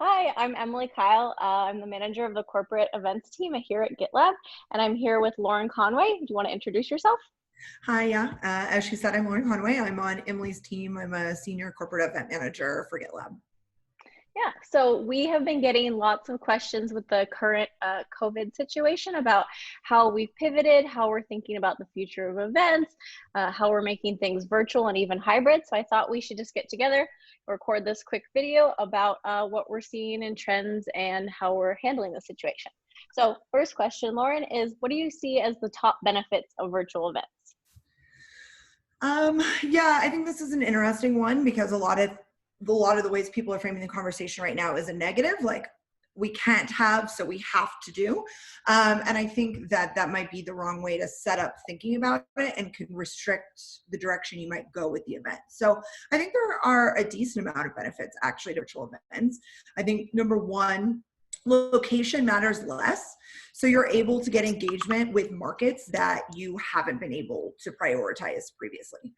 Hi, I'm Emily Kyle. I'm the manager of the corporate events team here at GitLab, and I'm here with Lauren Conway. Do you want to introduce yourself? Hi, yeah. As she said, I'm Lauren Conway. I'm on Emily's team. I'm a senior corporate event manager for GitLab. Yeah, so we have been getting lots of questions with the current COVID situation about how we've pivoted, how we're thinking about the future of events, how we're making things virtual and even hybrid. So I thought we should just get together, record this quick video about what we're seeing in trends and how we're handling the situation. So first question, Lauren, is what do you see as the top benefits of virtual events? Yeah, I think this is an interesting one because a lot of the ways people are framing the conversation right now is a negative, like we can't have, so we have to do. And I think that might be the wrong way to set up thinking about it and could restrict the direction you might go with the event. So I think there are a decent amount of benefits actually to virtual events. I think number one, location matters less. So you're able to get engagement with markets that you haven't been able to prioritize previously.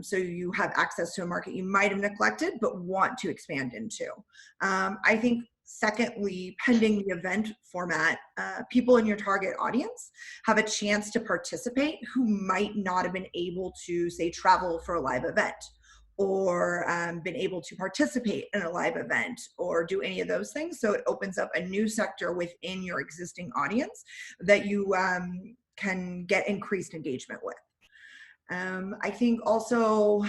So you have access to a market you might have neglected but want to expand into. I think secondly, pending the event format, people in your target audience have a chance to participate who might not have been able to, say, travel for a live event or been able to participate in a live event or do any of those things. So it opens up a new sector within your existing audience that you can get increased engagement with. I think also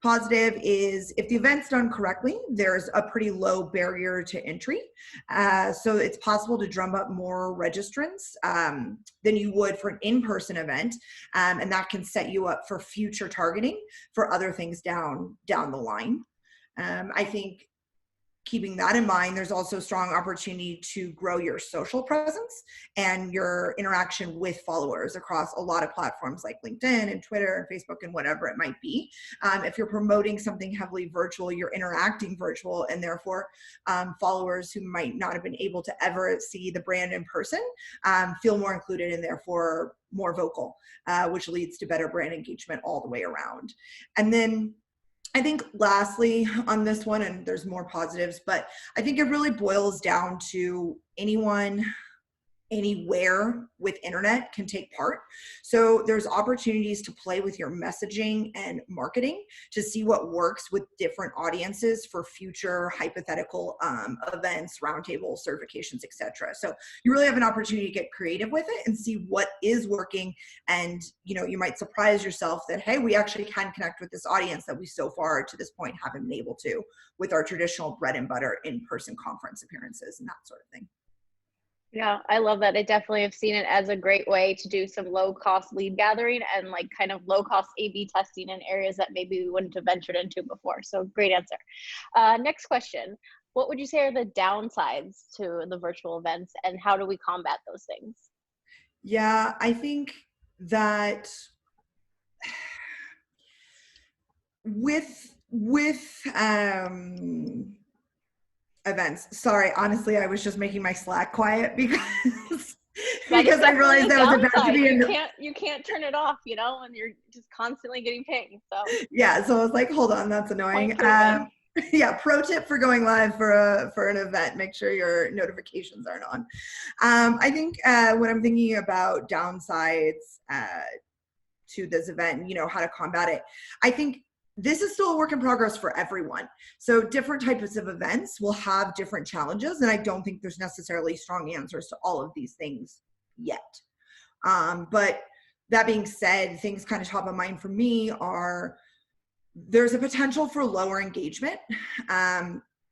positive is if the event's done correctly, there's a pretty low barrier to entry. So it's possible to drum up more registrants than you would for an in-person event. And that can set you up for future targeting for other things down the line. I think keeping that in mind, there's also strong opportunity to grow your social presence and your interaction with followers across a lot of platforms like LinkedIn and Twitter and Facebook and whatever it might be. If you're promoting something heavily virtual, you're interacting virtual, and therefore followers who might not have been able to ever see the brand in person feel more included and therefore more vocal, which leads to better brand engagement all the way around. And then I think lastly on this one, and there's more positives, but I think it really boils down to anyone anywhere with internet can take part. So there's opportunities to play with your messaging and marketing to see what works with different audiences for future hypothetical events, roundtables, certifications, etc. So you really have an opportunity to get creative with it and see what is working. And you might surprise yourself that, hey, we actually can connect with this audience that we so far to this point haven't been able to with our traditional bread and butter in-person conference appearances and that sort of thing. Yeah, I love that. I definitely have seen it as a great way to do some low cost lead gathering and like kind of low cost A/B testing in areas that maybe we wouldn't have ventured into before. So great answer. Next question. What would you say are the downsides to the virtual events and how do we combat those things? Yeah, I think that with events, sorry, honestly, I was just making my Slack quiet because That is I definitely realized a I was about to downside. be in. You can't turn it off, and you're just constantly getting pinged. So Yeah, so I was like, hold on, that's annoying. point proven. Yeah, pro tip for going live for an event: make sure your notifications aren't on. I think when I'm thinking about downsides to this event, how to combat it, I think this is still a work in progress for everyone. So different types of events will have different challenges, and I don't think there's necessarily strong answers to all of these things yet. But that being said, things kind of top of mind for me are there's a potential for lower engagement.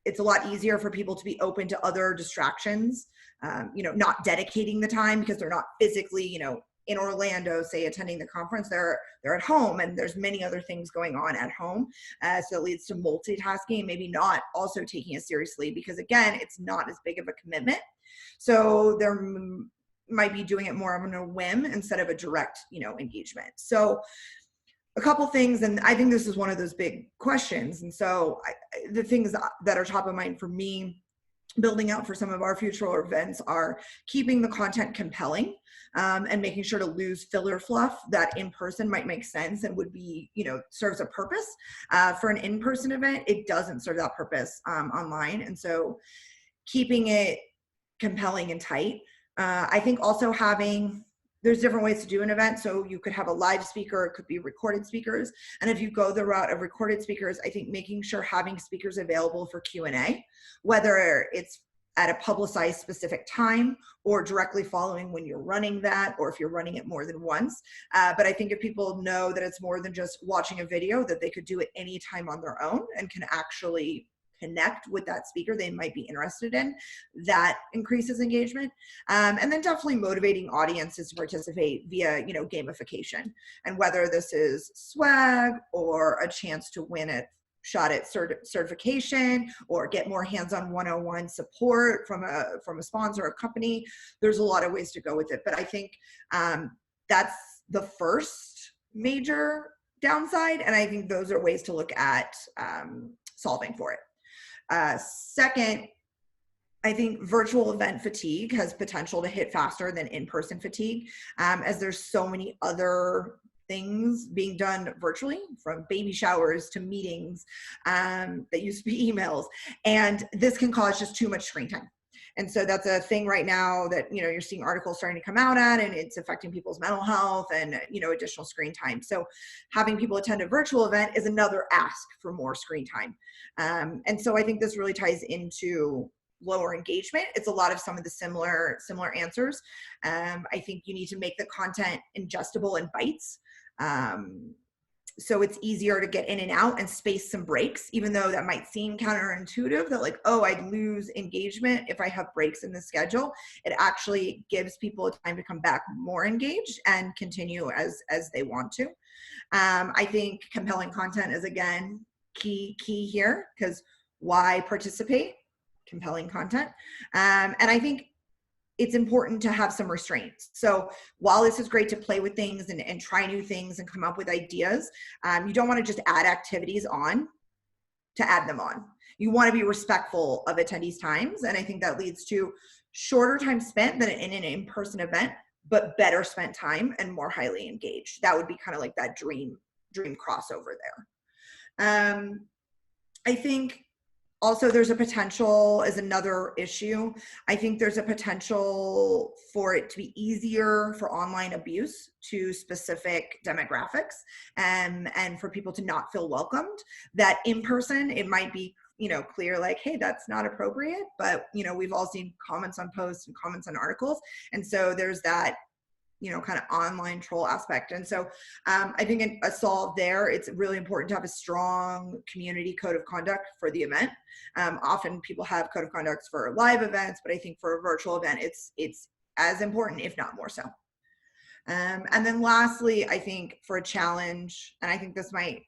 It's a lot easier for people to be open to other distractions, not dedicating the time because they're not physically, in Orlando, say, attending the conference. They're at home and there's many other things going on at home. So it leads to multitasking, maybe not also taking it seriously because, again, it's not as big of a commitment. So they're might be doing it more on a whim instead of a direct, engagement. So a couple things, and I think this is one of those big questions. And so the things that are top of mind for me building out for some of our future events are keeping the content compelling, and making sure to lose filler fluff that in person might make sense and would be, serves a purpose. For an in-person event, it doesn't serve that purpose online. And so keeping it compelling and tight. I think also there's different ways to do an event. So you could have a live speaker, it could be recorded speakers. And if you go the route of recorded speakers, I think making sure having speakers available for Q&A, whether it's at a publicized specific time or directly following when you're running that, or if you're running it more than once. But I think if people know that it's more than just watching a video, that they could do it anytime on their own and can actually connect with that speaker they might be interested in, that increases engagement. And then definitely motivating audiences to participate via, gamification. And whether this is swag or a chance to win a shot at certification or get more hands-on one-on-one support from a sponsor or company, there's a lot of ways to go with it. But I think that's the first major downside. And I think those are ways to look at solving for it. Second, I think virtual event fatigue has potential to hit faster than in-person fatigue, as there's so many other things being done virtually, from baby showers to meetings that used to be emails. And this can cause just too much screen time. And so that's a thing right now that, you're seeing articles starting to come out at, and it's affecting people's mental health and, additional screen time. So having people attend a virtual event is another ask for more screen time. And so I think this really ties into lower engagement. It's a lot of some of the similar answers. I think you need to make the content ingestible in bites. So it's easier to get in and out and space some breaks, even though that might seem counterintuitive that like, oh, I'd lose engagement if I have breaks in the schedule. It actually gives people time to come back more engaged and continue as they want to. I think compelling content is, again, key here, because why participate? Compelling content. And I think it's important to have some restraints. So while this is great to play with things and try new things and come up with ideas, you don't want to just add activities on to add them on. You want to be respectful of attendees' times. And I think that leads to shorter time spent than in an in-person event, but better spent time and more highly engaged. That would be kind of like that dream crossover there. I think also there's a potential, as another issue, I think there's a potential for it to be easier for online abuse to specific demographics, and for people to not feel welcomed. That in person, it might be, clear like, hey, that's not appropriate, but, we've all seen comments on posts and comments on articles. And so there's that, kind of online troll aspect. And so I think a solve there, it's really important to have a strong community code of conduct for the event. Often people have code of conducts for live events, but I think for a virtual event, it's as important, if not more so. And then lastly, I think for a challenge, and I think this might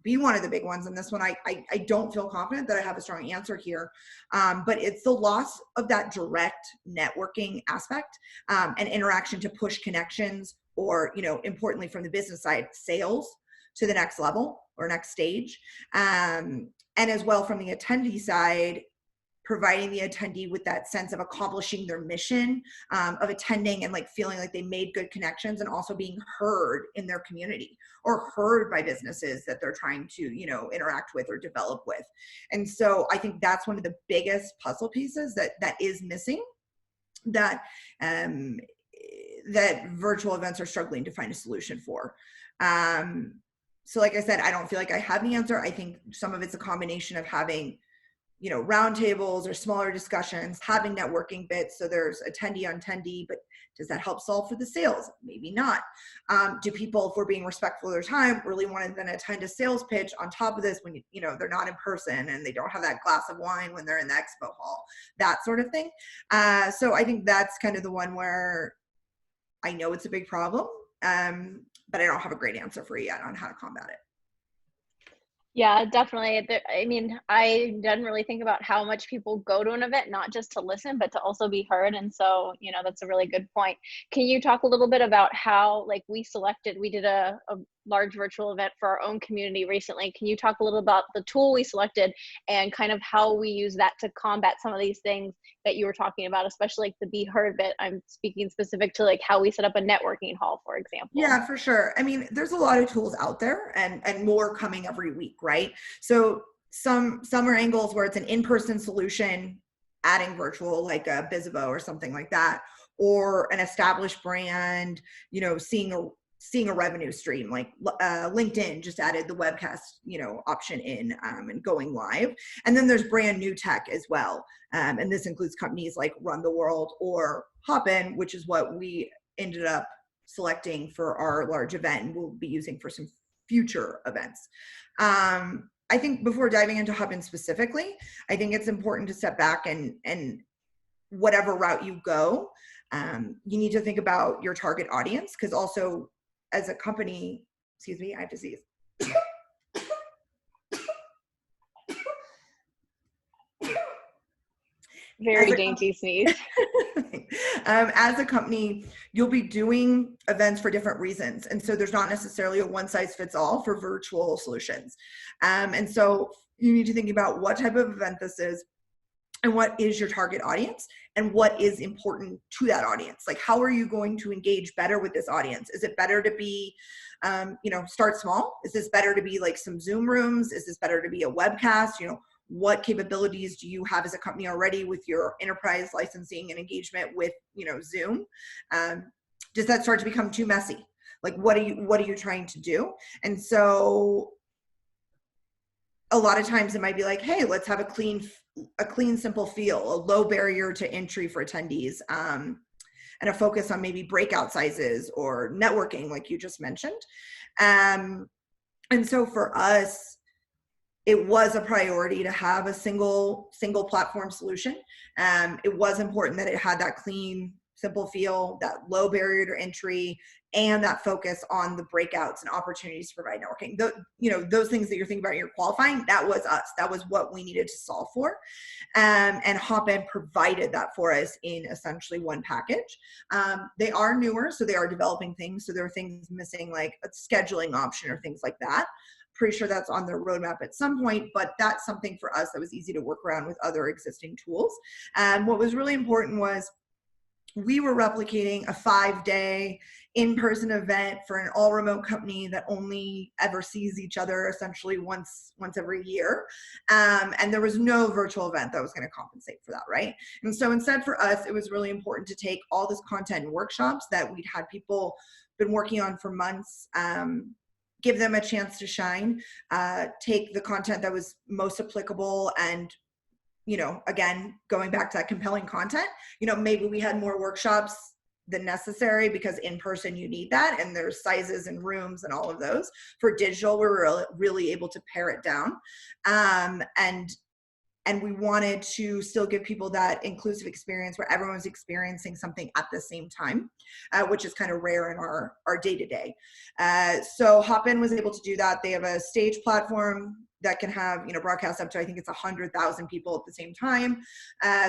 be one of the big ones, and this one I don't feel confident that I have a strong answer here, but it's the loss of that direct networking aspect and interaction to push connections, or importantly from the business side, sales to the next level or next stage, and as well from the attendee side, providing the attendee with that sense of accomplishing their mission, of attending and like feeling like they made good connections, and also being heard in their community or heard by businesses that they're trying to, interact with or develop with. And so I think that's one of the biggest puzzle pieces that is missing, that that virtual events are struggling to find a solution for. So like I said, I don't feel like I have the answer. I think some of it's a combination of having roundtables or smaller discussions, having networking bits. So there's attendee on attendee, but does that help solve for the sales? Maybe not. Do people, if we're being respectful of their time, really want to then attend a sales pitch on top of this when, they're not in person and they don't have that glass of wine when they're in the expo hall, that sort of thing. So I think that's kind of the one where I know it's a big problem, but I don't have a great answer for you yet on how to combat it. Yeah, definitely. I mean, I didn't really think about how much people go to an event, not just to listen, but to also be heard. And so, that's a really good point. Can you talk a little bit about how, like, we did a large virtual event for our own community recently. Can you talk a little about the tool we selected and kind of how we use that to combat some of these things that you were talking about, especially like the Be Heard bit? I'm speaking specific to like how we set up a networking hall, for example. Yeah, for sure. I mean, there's a lot of tools out there and more coming every week, right? So some are angles where it's an in-person solution, adding virtual, like a Bizzabo or something like that, or an established brand, you know, seeing a revenue stream, like LinkedIn just added the webcast, you know, option in and going live. And then there's brand new tech as well. And this includes companies like Run the World or Hopin, which is what we ended up selecting for our large event and we'll be using for some future events. I think before diving into Hopin specifically, I think it's important to step back and whatever route you go, you need to think about your target audience, because also as a company, excuse me, I have disease. Very dainty sneeze. As a company, you'll be doing events for different reasons. And so there's not necessarily a one size fits all for virtual solutions. And so you need to think about what type of event this is and what is your target audience and what is important to that audience. Like, how are you going to engage better with this audience? Is it better to be, you know, start small? Is this better to be like some Zoom rooms? Is this better to be a webcast? You know, what capabilities do you have as a company already with your enterprise licensing and engagement with, you know, Zoom? Does that start to become too messy? Like, what are you trying to do? And so a lot of times it might be like, hey, let's have a clean, simple feel, a low barrier to entry for attendees, and a focus on maybe breakout sizes or networking, like you just mentioned. And so for us, it was a priority to have a single platform solution. It was important that it had that clean, simple feel, that low barrier to entry, and that focus on the breakouts and opportunities to provide networking. You know, those things that you're thinking about, you're qualifying, that was us. That was what we needed to solve for. And Hopin provided that for us in essentially one package. They are newer, so they are developing things. So there are things missing, like a scheduling option or things like that. Pretty sure that's on their roadmap at some point, but that's something for us that was easy to work around with other existing tools. What was really important was we were replicating a 5-day in-person event for an all-remote company that only ever sees each other essentially once every year. And there was no virtual event that was going to compensate for that, right? And so instead for us, it was really important to take all this content and workshops that we'd had people been working on for months, give them a chance to shine, take the content that was most applicable and, you know, again, going back to that compelling content, you know, maybe we had more workshops than necessary because in person you need that, and there's sizes and rooms and all of those. For digital, we're really able to pare it down. And we wanted to still give people that inclusive experience where everyone's experiencing something at the same time, which is kind of rare in our day-to-day. So Hopin was able to do that. They have a stage platform that can have, you know, broadcast up to, I think it's 100,000 people at the same time.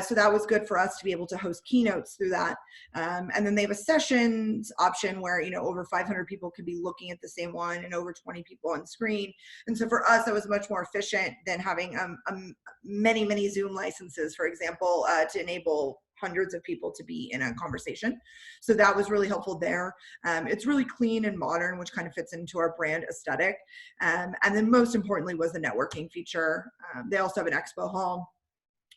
So that was good for us to be able to host keynotes through that. And then they have a sessions option where, you know, over 500 people could be looking at the same one and over 20 people on screen. And so for us, that was much more efficient than having many Zoom licenses, for example, to enable hundreds of people to be in a conversation. So that was really helpful there. It's really clean and modern, which kind of fits into our brand aesthetic. And then most importantly was the networking feature. They also have an expo hall.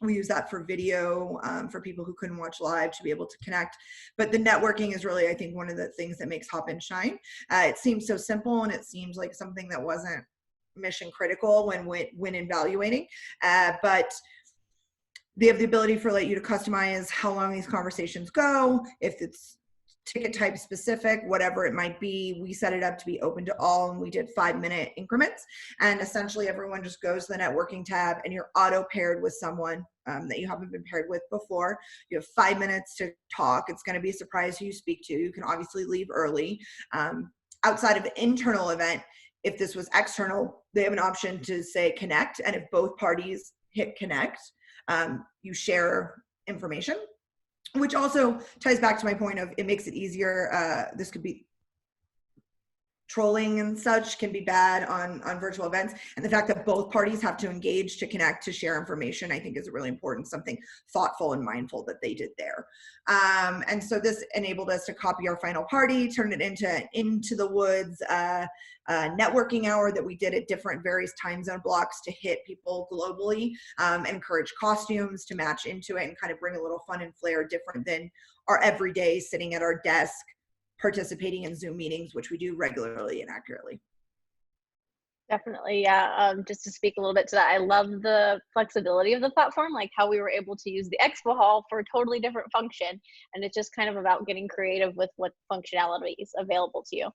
We use that for video, for people who couldn't watch live to be able to connect. But the networking is really, I think, one of the things that makes Hopin shine. It seems so simple, and it seems like something that wasn't mission critical when evaluating, but they have the ability for you to customize how long these conversations go, if it's ticket type specific, whatever it might be. We set it up to be open to all, and we did 5-minute increments. And essentially everyone just goes to the networking tab and you're auto paired with someone that you haven't been paired with before. You have 5 minutes to talk. It's going to be a surprise who you speak to. You can obviously leave early. Outside of an internal event, if this was external, they have an option to say connect. And if both parties hit connect, you share information, which also ties back to my point of it makes it easier. This could be trolling and such can be bad on virtual events. And the fact that both parties have to engage, to connect, to share information, I think is really important, something thoughtful and mindful that they did there. And so this enabled us to copy our final party, turn it into the Woods networking hour that we did at different various time zone blocks to hit people globally, encourage costumes to match into it, and kind of bring a little fun and flair different than our everyday sitting at our desk participating in Zoom meetings, which we do regularly and accurately. Definitely, yeah. Just to speak a little bit to that, I love the flexibility of the platform, like how we were able to use the expo hall for a totally different function. And it's just kind of about getting creative with what functionality is available to you.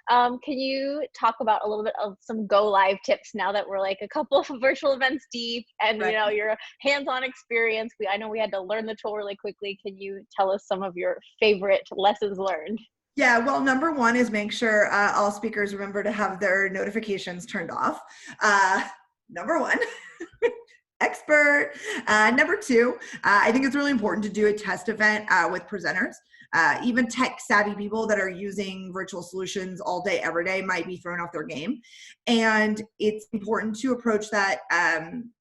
Can you talk about a little bit of some go live tips now that we're like a couple of virtual events deep and Right. you know your hands-on experience? I know we had to learn the tool really quickly. Can you tell us some of your favorite lessons learned? Yeah, well, number one is make sure all speakers remember to have their notifications turned off. Number one. Expert. Number two, I think it's really important to do a test event with presenters. Even tech savvy people that are using virtual solutions all day, every day might be thrown off their game. And it's important to approach that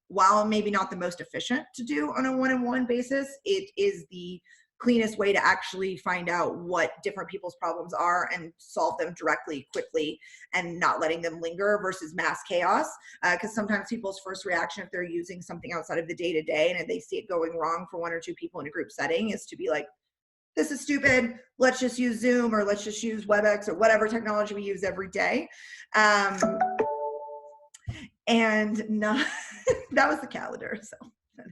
while maybe not the most efficient to do on a one-on-one basis, it is the cleanest way to actually find out what different people's problems are and solve them directly, quickly, and not letting them linger versus mass chaos. Because sometimes people's first reaction if they're using something outside of the day-to-day and if they see it going wrong for one or two people in a group setting is to be like, this is stupid, let's just use Zoom or let's just use WebEx or whatever technology we use every day. And not, that was the calendar, so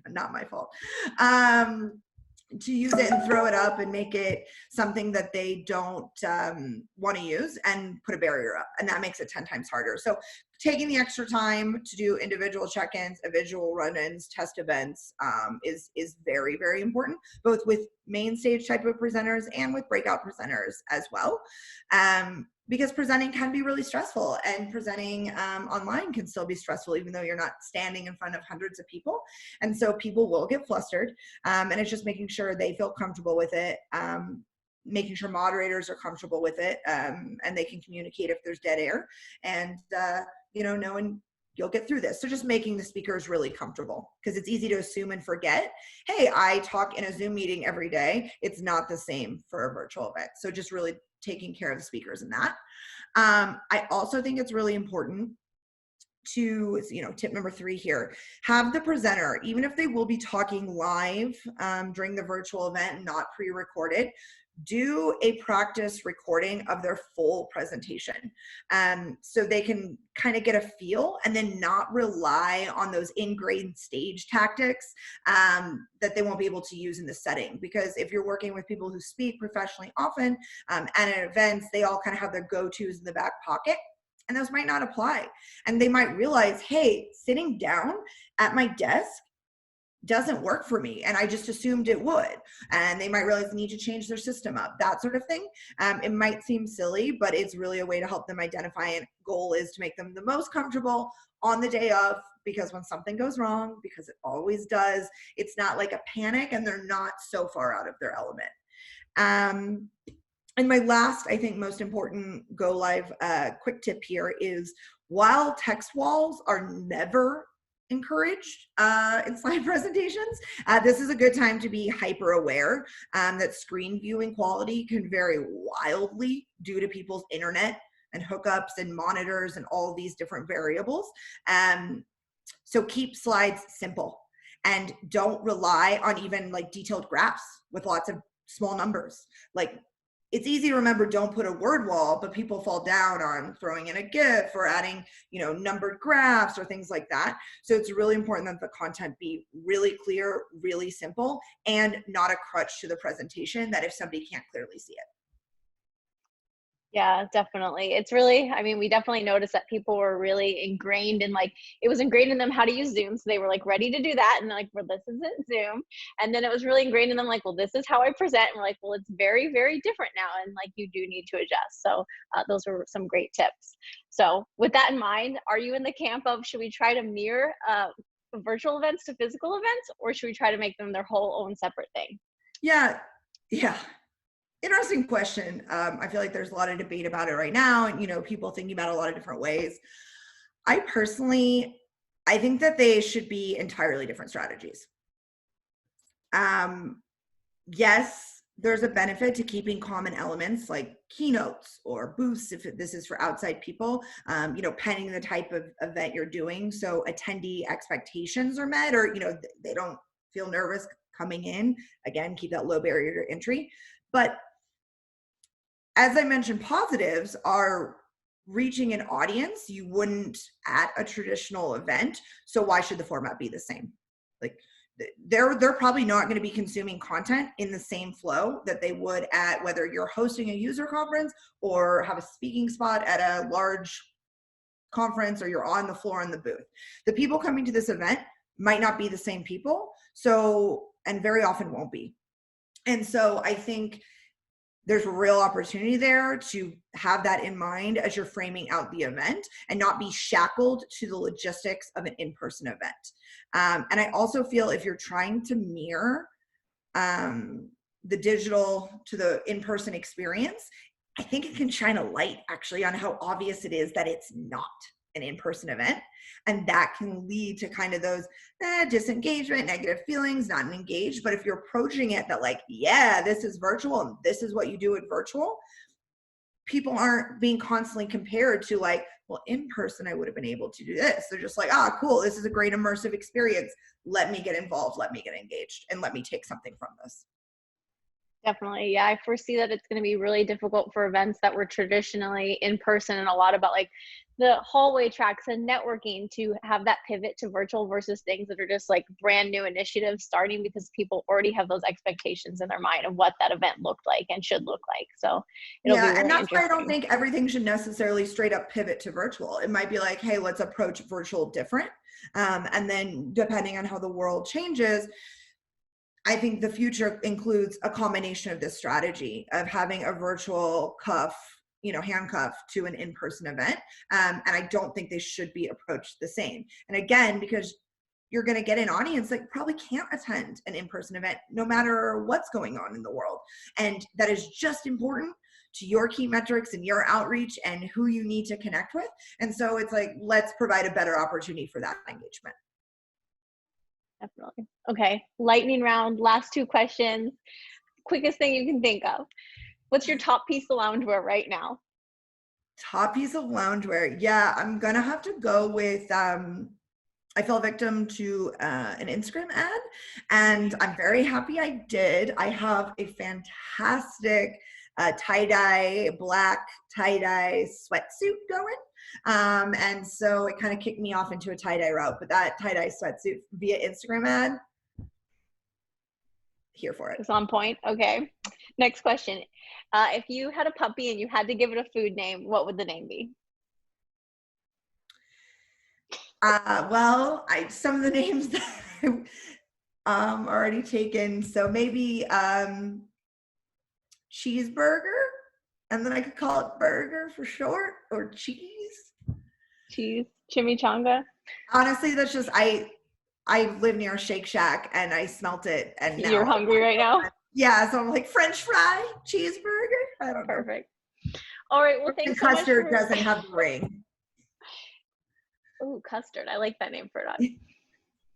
not my fault. To use it and throw it up and make it something that they don't want to use and put a barrier up. And that makes it 10 times harder. So taking the extra time to do individual check-ins, individual run-ins, test events is very, very important, both with main stage type of presenters and with breakout presenters as well. Because presenting can be really stressful, and presenting online can still be stressful even though you're not standing in front of hundreds of people. And so people will get flustered, and it's just making sure they feel comfortable with it, making sure moderators are comfortable with it, and they can communicate if there's dead air, and knowing you'll get through this. So just making the speakers really comfortable, because it's easy to assume and forget, hey, I talk in a Zoom meeting every day. It's not the same for a virtual event. So just really taking care of the speakers in that. I also think it's really important to, tip number 3 here, have the presenter, even if they will be talking live during the virtual event, not pre-recorded, do a practice recording of their full presentation, so they can kind of get a feel and then not rely on those ingrained stage tactics that they won't be able to use in the setting. Because if you're working with people who speak professionally often and at events, they all kind of have their go-tos in the back pocket, and those might not apply. And they might realize, hey, sitting down at my desk doesn't work for me, and I just assumed it would. And they might realize they need to change their system up, that sort of thing. It might seem silly, but it's really a way to help them identify, and goal is to make them the most comfortable on the day of, because when something goes wrong, because it always does, it's not like a panic and they're not so far out of their element. And my last, I think most important go live quick tip here is, while text walls are never encouraged in slide presentations, this is a good time to be hyper aware that screen viewing quality can vary wildly due to people's internet and hookups and monitors and all these different variables. So keep slides simple and don't rely on even like detailed graphs with lots of small numbers. Like, it's easy to remember, don't put a word wall, but people fall down on throwing in a GIF or adding, numbered graphs or things like that. So it's really important that the content be really clear, really simple, and not a crutch to the presentation that if somebody can't clearly see it. Yeah, definitely. It's really, we definitely noticed that people were really ingrained in it was ingrained in them how to use Zoom. So they were like ready to do that. And like, well, this isn't Zoom. And then it was really ingrained in them like, well, this is how I present. And we're like, well, it's very, very different now. And like, you do need to adjust. So those were some great tips. So with that in mind, are you in the camp of, should we try to mirror virtual events to physical events, or should we try to make them their whole own separate thing? Yeah. Interesting question. I feel like there's a lot of debate about it right now, and people thinking about it a lot of different ways. I think that they should be entirely different strategies. Yes, there's a benefit to keeping common elements like keynotes or booths if this is for outside people, pending the type of event you're doing. So attendee expectations are met, or, they don't feel nervous coming in. Again, keep that low barrier to entry. But as I mentioned, positives are reaching an audience you wouldn't at a traditional event. So why should the format be the same? Like they're probably not going to be consuming content in the same flow that they would at whether you're hosting a user conference or have a speaking spot at a large conference, or you're on the floor in the booth. The people coming to this event might not be the same people. So, and very often won't be. And so I think there's a real opportunity there to have that in mind as you're framing out the event and not be shackled to the logistics of an in-person event. And I also feel if you're trying to mirror the digital to the in-person experience, I think it can shine a light actually on how obvious it is that it's not an in-person event. And that can lead to kind of those disengagement, negative feelings, not engaged. But if you're approaching it that like, yeah, this is virtual and this is what you do with virtual, people aren't being constantly compared to like, well, in person, I would have been able to do this. They're just like, cool, this is a great immersive experience. Let me get involved, let me get engaged, and let me take something from this. Definitely. Yeah. I foresee that it's going to be really difficult for events that were traditionally in person and a lot about like the hallway tracks and networking to have that pivot to virtual versus things that are just like brand new initiatives starting because people already have those expectations in their mind of what that event looked like and should look like. So it'll be really and that's interesting. why I don't think everything should necessarily straight up pivot to virtual. It might be like, hey, let's approach virtual different. And then depending on how the world changes, I think the future includes a combination of this strategy of having a virtual handcuff to an in-person event. And I don't think they should be approached the same. And again, because you're going to get an audience that probably can't attend an in-person event no matter what's going on in the world. And that is just important to your key metrics and your outreach and who you need to connect with. And so it's like, let's provide a better opportunity for that engagement. Definitely. Okay. Lightning round. Last 2 questions. Quickest thing you can think of. What's your top piece of loungewear right now? Top piece of loungewear. Yeah, I'm going to have to go with, I fell victim to an Instagram ad, and I'm very happy I did. I have a fantastic black tie-dye sweatsuit going. And so it kind of kicked me off into a tie-dye route, but that tie-dye sweatsuit via Instagram ad, here for it. It's on point. Okay. Next question. If you had a puppy and you had to give it a food name, what would the name be? Well, some of the names that I already taken. So maybe Cheeseburger, and then I could call it Burger for short, or Cheese. Cheese, chimichanga. Honestly, that's just I live near a Shake Shack and I smelt it, and now you're hungry right now. Yeah, so I'm like French fry, cheeseburger. I don't know. Perfect. All right. Well, thanks so much. Custard doesn't have the ring. Oh, custard. I like that name for it.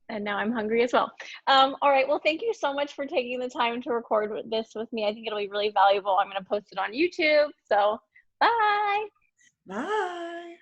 And now I'm hungry as well. All right. Well, thank you so much for taking the time to record this with me. I think it'll be really valuable. I'm going to post it on YouTube. So bye. Bye.